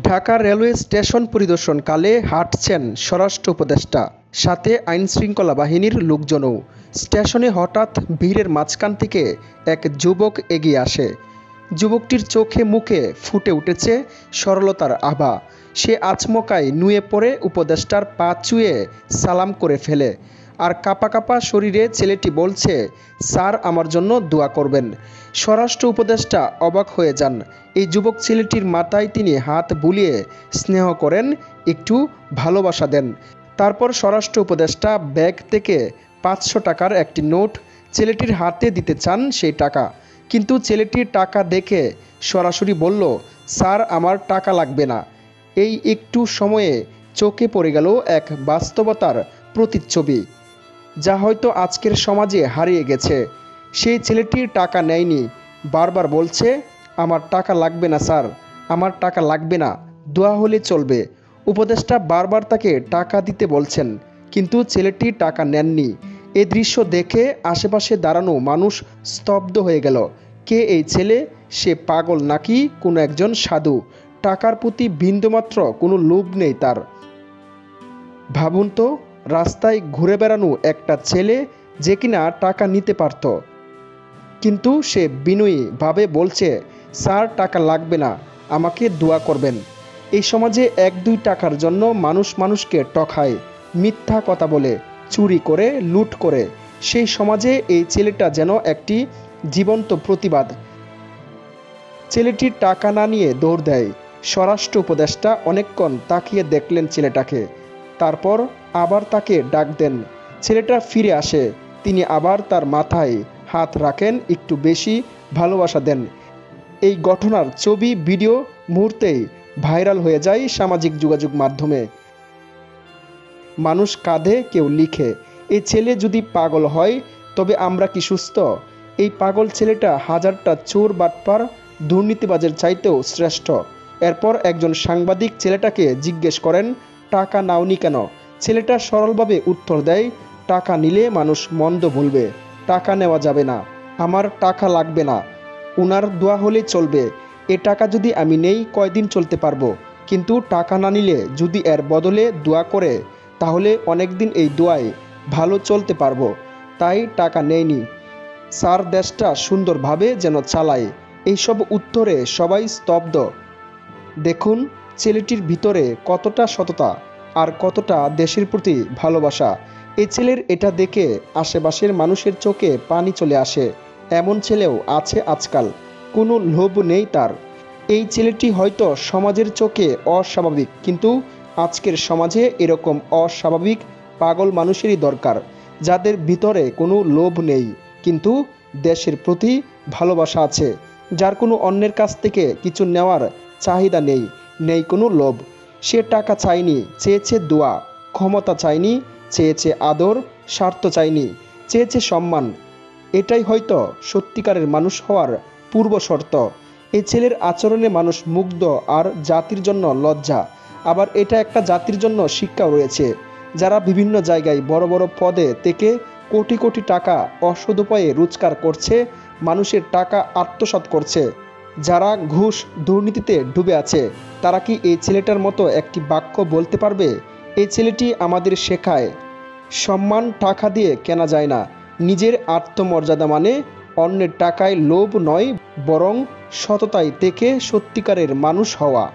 Dhaka railway station পরিদর্শনকালে হাঁটছেন স্বরাষ্ট্র উপদেষ্টা, সাথে আইনশৃঙ্খলা বাহিনীর লোকজনও। স্টেশনে হঠাৎ ভিড়ের মাঝখান থেকে এক যুবক এগিয়ে আসে। যুবকটির চোখে মুখে ফুটে উঠেছে সরলতার আভা। সে আচমকায় নুয়ে পড়ে উপদেষ্টার পা ছুঁয়ে সালাম করে ফেলে। আর কাঁপা কাঁপা শরীরে ছেলেটি বলছে, স্যার আমার জন্য দোয়া করবেন। স্বরাষ্ট্র উপদেষ্টা অবাক হয়ে যান। এই যুবক ছেলেটির মাথায় তিনি হাত বুলিয়ে স্নেহ করেন, একটু ভালোবাসা দেন। তারপর স্বরাষ্ট্র উপদেষ্টা ব্যাগ থেকে 500 টাকার একটি নোট ছেলেটির হাতে দিতে চান সেই টাকা। কিন্তু ছেলেটির টাকা দেখে সরাসরি বলল, স্যার আমার টাকা লাগবে না। এই একটু সময়ে চোখে পড়ে গেল এক বাস্তবতার প্রতিচ্ছবি, যা হয়তো আজকের সমাজে হারিয়ে গেছে। সেই ছেলেটির টাকা নেয়নি, বারবার বলছে, আমার টাকা লাগবে না স্যার, আমার টাকা লাগবে না, দোয়া হলে চলবে। উপদেষ্টা বারবার তাকে টাকা দিতে বলছেন, কিন্তু ছেলেটি টাকা নেননি। এ দৃশ্য দেখে আশেপাশে দাঁড়ানো মানুষ স্তব্ধ হয়ে গেল। কে এই ছেলে? সে পাগল নাকি কোনো একজন সাধু? টাকার প্রতি বিন্দুমাত্র কোনো লোভ নেই তার। ভাবুন তো, রাস্তায় ঘুরে বেড়ানো একটা ছেলে যে কিনা টাকা নিতে পারত, কিন্তু সে বিনয়ীভাবে বলছে, স্যার টাকা লাগবে না, আমাকে দোয়া করবেন। এই সমাজে 1-2 টাকার জন্য মানুষ মানুষকে ঠকায়, মিথ্যা কথা বলে, চুরি করে, লুট করে। সেই সমাজে এই ছেলেটা যেন একটি জীবন্ত প্রতিবাদ। ছেলেটির টাকা না নিয়ে দৌড় দেয়। স্বরাষ্ট্র উপদেষ্টা অনেকক্ষণ তাকিয়ে দেখলেন ছেলেটাকে, তারপর আবার তাকে ডাক দেন। ছেলেটা ফিরে আসে। তিনি আবার তার মাথায় হাত রাখেন, একটু বেশি ভালোবাসা দেন। এই ঘটনার ছবি ভিডিও মুহূর্তেই ভাইরাল হয়ে যায় সামাজিক যোগাযোগ মাধ্যমে। মানুষ কাঁদে, কেউ লিখে, এই ছেলে যদি পাগল হয় তবে আমরা কি সুস্থ? এই পাগল ছেলেটা হাজারটা চোর বাটপার দুর্নীতিবাজের চাইতেও শ্রেষ্ঠ। এরপর একজন সাংবাদিক ছেলেটাকে জিজ্ঞেস করেন, টাকা নাওনি কেন? ছেলেটা সরলভাবে উত্তর দেয়, টাকা নিলে মানুষ মন্দ বলবে, টাকা নেওয়া যাবে না, আমার টাকা লাগবে না, উনার দোয়া হলে চলবে। এ টাকা যদি আমি নেই কয়দিন চলতে পারবো, কিন্তু টাকা না নিলে যদি এর বদলে দোয়া করে তাহলে অনেক দিন এই দোয়ায় ভালো চলতে পারবো, তাই টাকা নেয়নি। স্যার দেশটা সুন্দরভাবে যেন চালায়। এইসব উত্তরে সবাই স্তব্ধ। দেখুন ছেলেটির ভিতরে কতটা সততা আর কতটা দেশের প্রতি ভালোবাসা। এই ছেলের এটা দেখে আশেপাশের মানুষের চোখে পানি চলে আসে। এমন ছেলেও আছে আজকাল, কোনো লোভ নেই তার। এই ছেলেটি হয়তো সমাজের চোখে অস্বাভাবিক, কিন্তু আজকের সমাজে এরকম অস্বাভাবিক পাগল মানুষেরই দরকার, যাদের ভিতরে কোনো লোভ নেই কিন্তু দেশের প্রতি ভালোবাসা আছে, যার কোনো অন্যের কাছ থেকে কিছু নেওয়ার চাহিদা নেই, নেই কোনো লোভ। সে টাকা চায়নি, চেয়েছে দোয়া। ক্ষমতা চায়নি, চেয়েছে আদর। স্বার্থ চায়নি, চেয়েছে সম্মান। এটাই হয়তো সত্যিকারের মানুষ হওয়ার পূর্ব শর্ত। এই ছেলের আচরণে মানুষ মুগ্ধ, আর জাতির জন্য লজ্জা। আবার এটা একটা জাতির জন্য শিক্ষাও রয়েছে, যারা বিভিন্ন জায়গায় বড় বড় পদে থেকে কোটি কোটি টাকা অসৎ উপায়ে রোজগার করছে, মানুষের টাকা আত্মসাৎ করছে, যারা ঘুষ দুর্নীতিতে ডুবে আছে, তারা কি এই ছেলেটার মতো একটি বাক্য বলতে পারবে? এই ছেলেটি আমাদের শেখায়, সম্মান টাকা দিয়ে কেনা যায় না। নিজের আত্মমর্যাদা মানে অন্যের টাকায় লোভ নয়, বরং সততায় থেকে সত্যিকারের মানুষ হওয়া।